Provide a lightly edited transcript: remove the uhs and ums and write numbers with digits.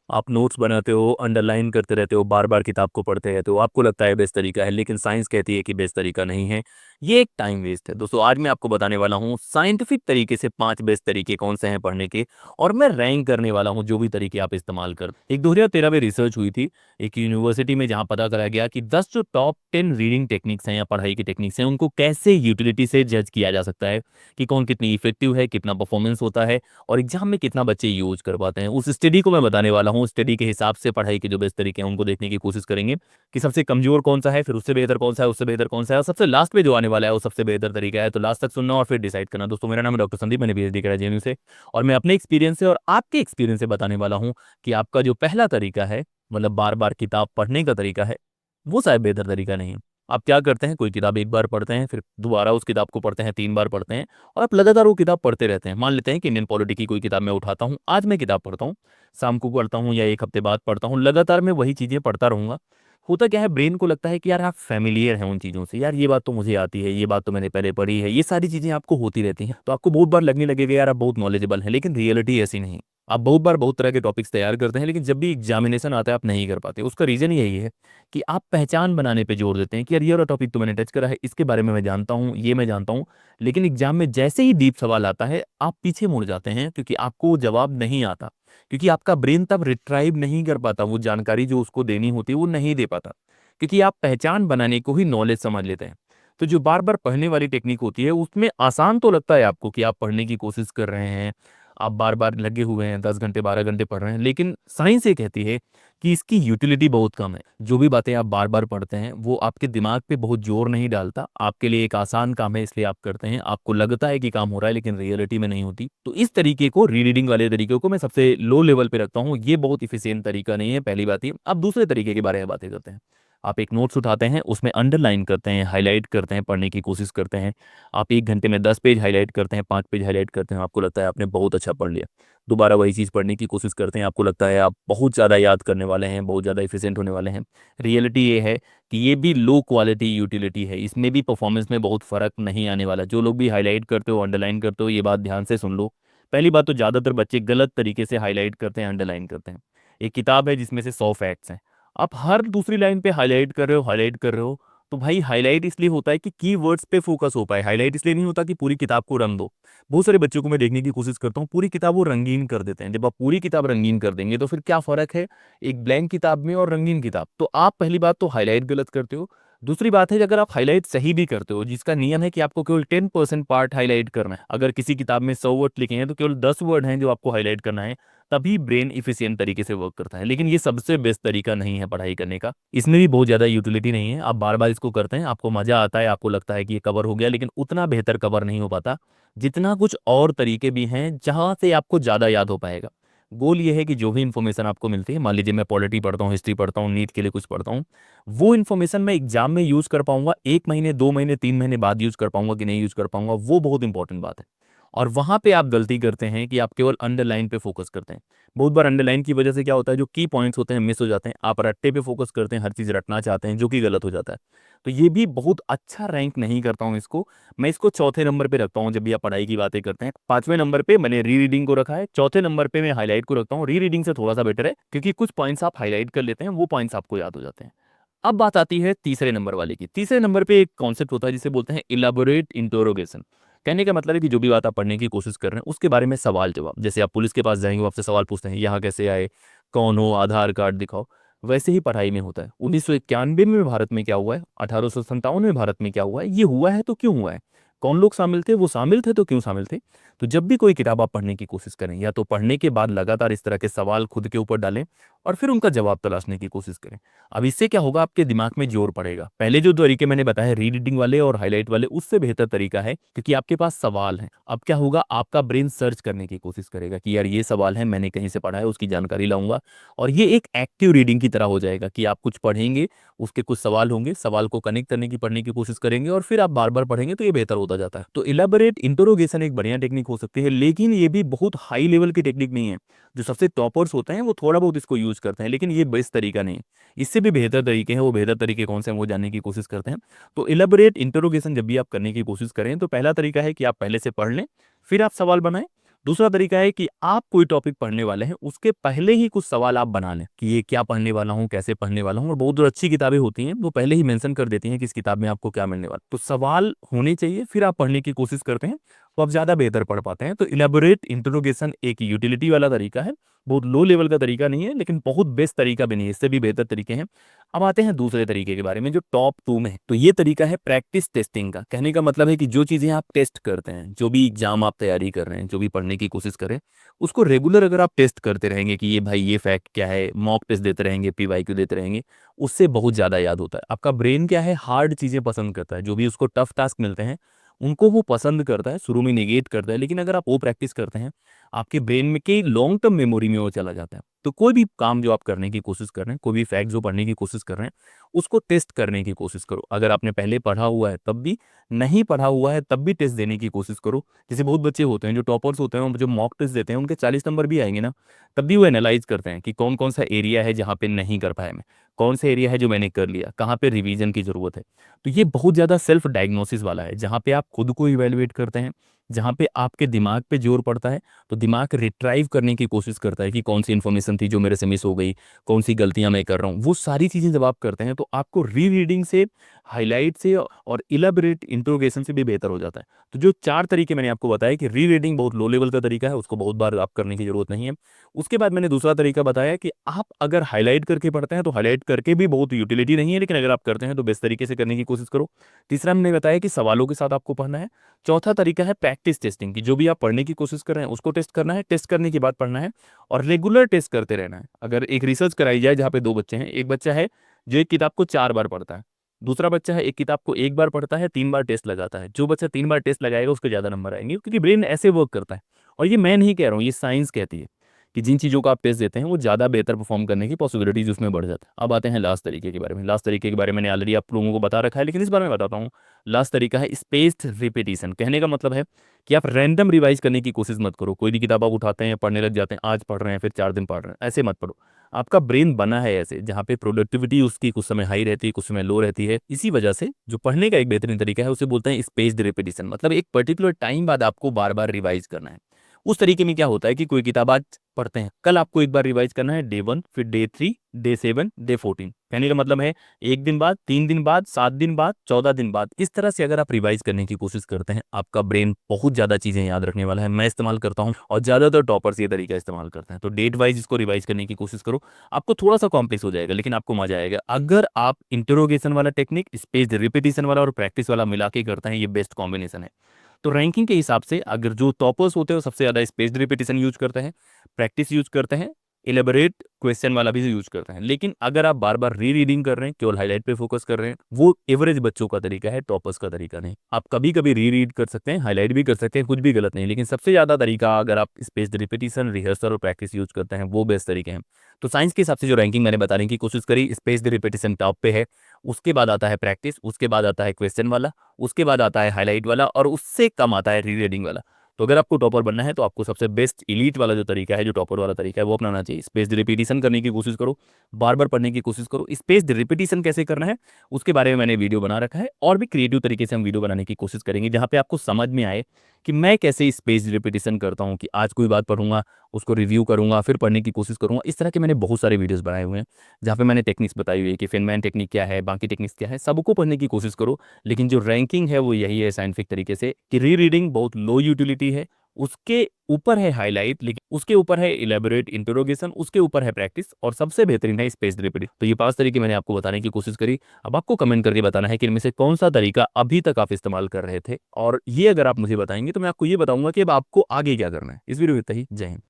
आप नोट्स बनाते हो, अंडरलाइन करते रहते हो, बार बार किताब को पढ़ते रहते हो, आपको लगता है बेस्ट तरीका है, लेकिन साइंस कहती है कि बेस्ट तरीका नहीं है। ये एक टाइम वेस्ट है दोस्तों। आज मैं आपको बताने वाला हूँ साइंटिफिक तरीके से 5 बेस्ट तरीके कौन से हैं पढ़ने के, और मैं रैंक करने वाला हूँ जो भी तरीके आप इस्तेमाल कर। एक 2013 में रिसर्च हुई थी एक यूनिवर्सिटी में, जहाँ पता करा गया कि 10 जो टॉप 10 रीडिंग टेक्निक्स हैं या पढ़ाई की टेक्निक्स हैं, उनको कैसे यूटिलिटी से जज किया जा सकता है कि कौन कितनी इफेक्टिव है, कितना परफॉर्मेंस होता है, और एग्जाम में कितना बच्चे यूज कर पाते हैं। उस स्टडी को मैं बताने वाला हूँ। स्टडी के हिसाब से पढ़ाई के जो बेस्ट तरीके हैं उनको देखने की कोशिश करेंगे कि सबसे कमजोर कौन सा है, फिर उससे बेहतर कौन सा है, उससे बेहतर कौन सा है, और सबसे लास्ट में जो आने वाला है वो सबसे बेहतर तरीका है। तो लास्ट तक सुनना और फिर डिसाइड करना। दोस्तों, मेरा नाम है डॉक्टर संदीप, मैंने पीएचडी करा जेएनयू से, और मैं अपने एक्सपीरियंस से और आपके एक्सपीरियंस से बताने वाला हूँ कि आपका जो पहला तरीका है, मतलब बार बार किताब पढ़ने का तरीका है, वो शायद बेहतर तरीका नहीं है। आप क्या करते हैं, कोई किताब एक बार पढ़ते हैं, फिर दोबारा उस किताब को पढ़ते हैं, 3 बार पढ़ते हैं, और आप लगातार वो किताब पढ़ते रहते हैं। मान लेते हैं कि इंडियन पॉलिटी की कोई किताब मैं उठाता हूँ, आज मैं किताब पढ़ता हूँ, शाम को पढ़ता हूँ या एक हफ्ते बाद पढ़ता हूँ, लगातार मैं वही चीज़ें पढ़ता रहूंगा। होता क्या है, ब्रेन को लगता है कि यार आप फैमिलियर हैं उन चीज़ों से, यार ये बात तो मुझे आती है, ये बात तो मैंने पहले पढ़ी है, ये सारी चीज़ें आपको होती रहती हैं, तो आपको बहुत बार लगने लगेगा यार आप बहुत नॉलेजेबल हैं, लेकिन रियलिटी ऐसी नहीं। आप बहुत बार बहुत तरह के टॉपिक्स तैयार करते हैं, लेकिन जब भी एग्जामिनेशन आता है आप नहीं कर पाते। उसका रीज़न यही है कि आप पहचान बनाने पे जोर देते हैं कि यार ये वाला टॉपिक तो मैंने टच करा है, इसके बारे में मैं जानता हूँ, ये मैं जानता हूँ, लेकिन एग्जाम में जैसे ही डीप सवाल आता है आप पीछे मुड़ जाते हैं, क्योंकि आपको वो जवाब नहीं आता, क्योंकि आपका ब्रेन तब रिट्राइव नहीं कर पाता, वो जानकारी जो उसको देनी होती है वो नहीं दे पाता, क्योंकि आप पहचान बनाने को ही नॉलेज समझ लेते हैं। तो जो बार बार पढ़ने वाली टेक्निक होती है उसमें आसान तो लगता है आपको कि आप पढ़ने की कोशिश कर रहे हैं, आप बार बार लगे हुए हैं, 10 घंटे 12 घंटे पढ़ रहे हैं, लेकिन साइंस ये कहती है कि इसकी यूटिलिटी बहुत कम है। जो भी बातें आप बार बार पढ़ते हैं वो आपके दिमाग पे बहुत जोर नहीं डालता, आपके लिए एक आसान काम है इसलिए आप करते हैं, आपको लगता है कि काम हो रहा है लेकिन रियलिटी में नहीं होती। तो इस तरीके को, रीडिंग वाले तरीके को मैं सबसे लो लेवल पे रखता हूँ, ये बहुत इफिशियंट तरीका नहीं है, पहली बात ये। अब दूसरे तरीके के बारे में बातें करते हैं। आप एक नोट्स उठाते हैं, उसमें अंडरलाइन करते हैं, हाईलाइट करते हैं, पढ़ने की कोशिश करते हैं। आप 1 घंटे में 10 पेज हाईलाइट करते हैं, 5 पेज हाईलाइट करते हैं, आपको लगता है आपने बहुत अच्छा पढ़ लिया। दोबारा वही चीज़ पढ़ने की कोशिश करते हैं, आपको लगता है आप बहुत ज़्यादा याद करने वाले हैं, बहुत ज़्यादा इफिशिएंट होने वाले हैं। रियलिटी ये है कि ये भी लो क्वालिटी यूटिलिटी है, इसमें भी परफॉर्मेंस में बहुत फ़र्क नहीं आने वाला। जो लोग भी हाईलाइट करते हो, अंडरलाइन करते हो, ये बात ध्यान से सुन लो। पहली बात तो ज़्यादातर बच्चे गलत तरीके से हाईलाइट करते हैं, अंडरलाइन करते हैं। एक किताब है जिसमें से 100 फैक्ट्स हैं, आप हर दूसरी लाइन पे हाईलाइट कर रहे हो, हाईलाइट कर रहे हो। तो भाई हाईलाइट इसलिए होता है कि कीवर्ड्स पे फोकस हो पाए, हाईलाइट इसलिए नहीं होता कि पूरी किताब को रंग दो। बहुत सारे बच्चों को मैं देखने की कोशिश करता हूँ, पूरी किताब वो रंगीन कर देते हैं। जब आप पूरी किताब रंगीन कर देंगे तो फिर क्या फर्क है एक ब्लैंक किताब में और रंगीन किताब। तो आप पहली बात तो हाईलाइट गलत करते हो। दूसरी बात है, अगर आप हाईलाइट सही भी करते हो, जिसका नियम है कि आपको केवल 10% पार्ट हाईलाइट करना है, अगर किसी किताब में 100 वर्ड लिखे हैं तो केवल 10 वर्ड हैं जो आपको हाईलाइट करना है, तभी ब्रेन इफिशियंट तरीके से वर्क करता है। लेकिन ये सबसे बेस्ट तरीका नहीं है पढ़ाई करने का, इसमें भी बहुत ज़्यादा यूटिलिटी नहीं है। आप बार बार इसको करते हैं, आपको मज़ा आता है, आपको लगता है कि ये कवर हो गया, लेकिन उतना बेहतर कवर नहीं हो पाता जितना कुछ और तरीके भी हैं जहाँ से आपको ज़्यादा याद हो पाएगा। गोल ये है कि जो भी इन्फॉर्मेशन आपको मिलती है, मान लीजिए मैं पॉलिटी पढ़ता हूँ, हिस्ट्री पढ़ता हूँ, नीट के लिए कुछ पढ़ता हूँ, वो इन्फॉर्मेशन मैं एग्जाम में यूज़ कर पाऊंगा 1 महीने 2 महीने 3 महीने बाद यूज़ कर पाऊंगा कि नहीं यूज़ कर पाऊंगा, वो बहुत इंपॉर्टेंट बात है। और वहां पे आप गलती करते हैं कि आप केवल अंडरलाइन पे फोकस करते हैं। बहुत बार अंडरलाइन की वजह से क्या होता है, जो की पॉइंट्स होते हैं मिस हो जाते हैं, आप रट्टे पे फोकस करते हैं, हर चीज़ रटना चाहते हैं, जो कि गलत हो जाता है। तो ये भी बहुत अच्छा रैंक नहीं करता हूँ इसको। मैं इसको चौथे नंबर पे रखता हूँ जब भी आप पढ़ाई की बातें करते हैं। 5वें नंबर पे मैंने री रीडिंग को रखा है, चौथे नंबर पे मैं हाईलाइट को रखता हूँ। री रीडिंग से थोड़ा सा बेटर है क्योंकि कुछ पॉइंट्स आप हाईलाइट कर लेते हैं, वो पॉइंट्स आपको याद हो जाते हैं। अब बात आती है तीसरे नंबर वाले की। तीसरे नंबर पे एक कॉन्सेप्ट होता है जिसे बोलते हैं इलाबोरेट इंटरोगेशन। कहने का मतलब है कि जो भी बात आप पढ़ने की कोशिश कर रहे हैं उसके बारे में सवाल जवाब। जैसे आप पुलिस के पास जाएंगे, वो आपसे सवाल पूछते हैं, यहाँ कैसे आए, कौन हो, आधार कार्ड दिखाओ। वैसे ही पढ़ाई में होता है। 1991 में भारत में क्या हुआ है, 1857 में भारत में क्या हुआ है, ये हुआ है तो क्यों हुआ है, कौन लोग शामिल थे, वो शामिल थे तो क्यों शामिल थे। तो जब भी कोई किताब आप पढ़ने की कोशिश करें, या तो पढ़ने के बाद लगातार इस तरह के सवाल खुद के ऊपर डालें और फिर उनका जवाब तलाशने की कोशिश करें। अब इससे क्या होगा, आपके दिमाग में जोर पड़ेगा। पहले जो तरीके मैंने बताया रीडिंग वाले और हाईलाइट वाले, उससे बेहतर तरीका है क्योंकि आपके पास सवाल हैं। अब क्या होगा, आपका ब्रेन सर्च करने की कोशिश करेगा कि यार ये सवाल है, मैंने कहीं से पढ़ा है, उसकी जानकारी लाऊंगा। और ये एक एक्टिव रीडिंग की तरह हो जाएगा कि आप कुछ पढ़ेंगे, उसके कुछ सवाल होंगे, सवाल को कनेक्ट करने की पढ़ने की कोशिश करेंगे और फिर आप बार बार पढ़ेंगे, तो ये बेहतर होता जाता है। तो इलेबोरेट इंटरोगेशन एक बढ़िया टेक्निक हो सकती है, लेकिन ये भी बहुत हाई लेवल की टेक्निक नहीं है। जो सबसे टॉपर्स होते हैं वो थोड़ा बहुत इसको यूज करते हैं, लेकिन ये बेस्ट तरीका नहीं है। इससे भी बेहतर तरीके हैं, वो बेहतर तरीके कौन से हैं वो जानने की कोशिश करते हैं। तो इलेबोरेट इंटरोगेशन जब भी आप करने की कोशिश करें तो पहला तरीका है कि आप पहले से पढ़ लें, फिर आप सवाल बनाएं। दूसरा तरीका है कि आप कोई टॉपिक पढ़ने वाले हैं, उसके पहले ही कुछ सवाल आप बना लें कि ये क्या पढ़ने वाला हूँ, कैसे पढ़ने वाला हूँ। और बहुत अच्छी किताबें होती हैं, वो पहले ही मेंशन कर देती हैं कि इस किताब में आपको क्या मिलने वाला। तो सवाल होने चाहिए, फिर आप पढ़ने की कोशिश करते हैं, तो आप ज़्यादा बेहतर पढ़ पाते हैं। तो इलेबोरेट इंट्रोगेशन एक यूटिलिटी वाला तरीका है, बहुत लो लेवल का तरीका नहीं है, लेकिन बहुत बेस्ट तरीका भी नहीं है, इससे भी बेहतर तरीके हैं। अब आते हैं दूसरे तरीके के बारे में जो टॉप 2 में है। तो ये तरीका है प्रैक्टिस टेस्टिंग का। कहने का मतलब है कि जो चीज़ें आप टेस्ट करते हैं, जो भी एग्जाम आप तैयारी कर रहे हैं, जो भी पढ़ने की कोशिश करें, उसको रेगुलर अगर आप टेस्ट करते रहेंगे कि ये भाई ये फैक्ट क्या है, मॉक टेस्ट देते रहेंगे, पीवाईक्यू देते रहेंगे, उससे बहुत ज़्यादा याद होता है। आपका ब्रेन क्या है, हार्ड चीज़ें पसंद करता है, जो भी उसको टफ टास्क मिलते हैं उनको वो पसंद करता है, शुरू में निगेट करता है, लेकिन अगर आप वो प्रैक्टिस करते हैं, आपके ब्रेन में की लॉन्ग टर्म मेमोरी में वो चला जाता है। तो कोई भी काम जो आप करने की कोशिश कर रहे हैं, कोई भी फैक्ट जो पढ़ने की कोशिश कर रहे हैं, उसको टेस्ट करने की कोशिश करो। अगर आपने पहले पढ़ा हुआ है तब भी, नहीं पढ़ा हुआ है तब भी टेस्ट देने की कोशिश करो। जैसे बहुत बच्चे होते हैं जो टॉपर्स होते हैं, जो मॉक टेस्ट देते हैं, उनके 40 नंबर भी आएंगे ना, तब भी वो एनालाइज करते हैं कि कौन कौन सा एरिया है जहाँ पे नहीं कर पाया मैं, कौन सा एरिया है जो मैंने कर लिया, कहाँ पे रिवीजन की ज़रूरत है। तो ये बहुत ज़्यादा सेल्फ डायग्नोसिस वाला है, जहाँ पे आप खुद को इवेलुएट करते हैं, जहाँ पे आपके दिमाग पे जोर पड़ता है। तो दिमाग रिट्राइव करने की कोशिश करता है कि कौन सी इन्फॉर्मेशन थी जो मेरे से मिस हो गई, कौन सी गलतियाँ मैं कर रहा हूँ। वो सारी चीज़ें जब आप करते हैं तो आपको री रीडिंग से, हाईलाइट से और इलेबोरेट इंट्रोगेशन से भी बेहतर हो जाता है। तो जो 4 तरीके मैंने आपको बताया कि री रीडिंग बहुत लो लेवल का तरीका है, उसको बहुत बार आप करने की ज़रूरत नहीं है। उसके बाद मैंने दूसरा तरीका बताया कि आप अगर हाईलाइट करके पढ़ते हैं तो हाईलाइट करके भी बहुत यूटिलिटी नहीं है, लेकिन अगर आप करते हैं तो बेस्ट तरीके से करने की कोशिश करो। तीसरा मैंने बताया कि सवालों के साथ आपको पढ़ना है। चौथा तरीका है प्रैक्टिस टेस्टिंग की, जो भी आप पढ़ने की कोशिश कर रहे हैं उसको टेस्ट करना है, टेस्ट करने के बाद पढ़ना है और रेगुलर टेस्ट करते रहना है। अगर एक रिसर्च कराई जाए जहाँ पे 2 बच्चे हैं, एक बच्चा है जो एक किताब को 4 बार पढ़ता है, दूसरा बच्चा है एक किताब को 1 बार पढ़ता है, 3 बार टेस्ट लगाता है। जो बच्चा 3 बार टेस्ट लगाएगा उसको ज़्यादा नंबर आएंगे, क्योंकि ब्रेन ऐसे वर्क करता है। और ये मैं नहीं कह रहा हूँ, ये साइंस कहती है कि जिन चीज़ों को आप टेस्ट देते हैं वो ज़्यादा बेहतर परफॉर्म करने की पॉसिबिलिटीज उसमें बढ़ जाता है। अब आते हैं लास्ट तरीके के बारे में। लास्ट तरीके के बारे में मैंने ऑलरेडी आप लोगों को बता रखा है, लेकिन इस बारे में बताता हूँ। लास्ट तरीका है स्पेस्ड रिपीटिशन। कहने का मतलब है कि आप रैंडम रिवाइज करने की कोशिश मत करो। कोई भी किताब आप उठाते हैं, पढ़ने लग जाते हैं, आज पढ़ रहे हैं फिर 4 दिन पढ़ रहे हैं, ऐसे मत पढ़ो। आपका ब्रेन बना है ऐसे, जहाँ पे प्रोडक्टिविटी उसकी कुछ समय हाई रहती है, कुछ समय लो रहती है। इसी वजह से जो पढ़ने का एक बेहतरीन तरीका है उसे बोलते हैं स्पेस्ड रिपीटिशन। मतलब एक पर्टिकुलर टाइम बाद आपको बार बार रिवाइज करना है। उस तरीके में क्या होता है कि कोई किताब आज पढ़ते हैं, कल आपको एक बार रिवाइज करना है डे 1, फिर डे 3, डे 7, डे 14। कहने का मतलब है 1 दिन बाद, 3 दिन बाद, 7 दिन बाद, 14 दिन बाद। इस तरह से अगर आप रिवाइज करने की कोशिश करते हैं, आपका ब्रेन बहुत ज़्यादा चीज़ें याद रखने वाला है। मैं इस्तेमाल करता हूँ और ज़्यादातर टॉपर्स ये तरीका इस्तेमाल करते हैं। तो डेट वाइज इसको रिवाइज करने की कोशिश करो। आपको थोड़ा सा कॉम्प्लेक्स हो जाएगा, लेकिन आपको मजा आएगा। अगर आप इंटरोगेशन वाला टेक्निक, स्पेस रिपीटिशन वाला और प्रैक्टिस वाला मिला के करते हैं, ये बेस्ट कॉम्बिनेशन है। तो रैंकिंग के हिसाब से अगर जो टॉपर्स होते हैं वो सबसे ज़्यादा स्पेस्ड रिपीटिशन यूज करते हैं, प्रैक्टिस यूज करते हैं, इलेबोरेट क्वेश्चन वाला भी यूज करते हैं। लेकिन अगर आप बार बार री रीडिंग कर रहे हैं, केवल हाईलाइट पे फोकस कर रहे हैं, वो एवरेज बच्चों का तरीका है, टॉपर्स का तरीका नहीं। आप कभी कभी री रीड कर सकते हैं, हाईलाइट भी कर सकते हैं, कुछ भी गलत नहीं, लेकिन सबसे ज़्यादा तरीका अगर आप स्पेस्ड रिपीटिशन, रिहर्सल और प्रैक्टिस यूज करते हैं, वो बेस्ट तरीके हैं। तो साइंस के हिसाब से जो रैंकिंग मैंने बताने की कोशिश करी, स्पेस्ड रिपीटिशन टॉप पे है, उसके बाद आता है प्रैक्टिस, उसके बाद आता है क्वेश्चन वाला, उसके बाद आता है हाईलाइट वाला और उससे कम आता है री रीडिंग वाला। तो अगर आपको टॉपर बनना है तो आपको सबसे बेस्ट इलीट वाला जो तरीका है, जो टॉपर वाला तरीका है, वो अपनाना चाहिए। स्पेस्ड रिपीटिशन करने की कोशिश करो, बार बार पढ़ने की कोशिश करो। स्पेस्ड रिपीटिशन कैसे करना है उसके बारे में मैंने वीडियो बना रखा है, और भी क्रिएटिव तरीके से हम वीडियो बनाने की कोशिश करेंगे, जहाँ पे आपको समझ में आए कि मैं कैसे स्पेस्ड रिपीटिशन करता हूँ। कि आज कोई बात पढ़ूंगा, उसको रिव्यू करूंगा, फिर पढ़ने की कोशिश करूंगा। इस तरह के मैंने बहुत सारे वीडियोस बनाए हुए हैं, जहाँ पे मैंने टेक्निक्स बताई हुई है कि फेनमैन टेक्निक क्या है, बाकी टेक्निक्स क्या है, सबको पढ़ने की कोशिश करो। लेकिन जो रैंकिंग है वो यही है साइंटिफिक तरीके से कि री रीडिंग बहुत लो यूटिलिटी है, उसके ऊपर है हाईलाइट, लेकिन उसके ऊपर है इलेबोरेट इंटरोगेशन, उसके ऊपर है प्रैक्टिस, और सबसे बेहतरीन है स्पेस रिपीट। तो ये 5 तरीके मैंने आपको बताने की कोशिश करी। अब आपको कमेंट करके बताना है कि इनमें से कौन सा तरीका अभी तक आप इस्तेमाल कर रहे थे, और ये अगर आप मुझे बताएंगे तो मैं आपको ये बताऊंगा कि अब आपको आगे क्या करना है। इस वीडियो में इतना ही। जय हिंद।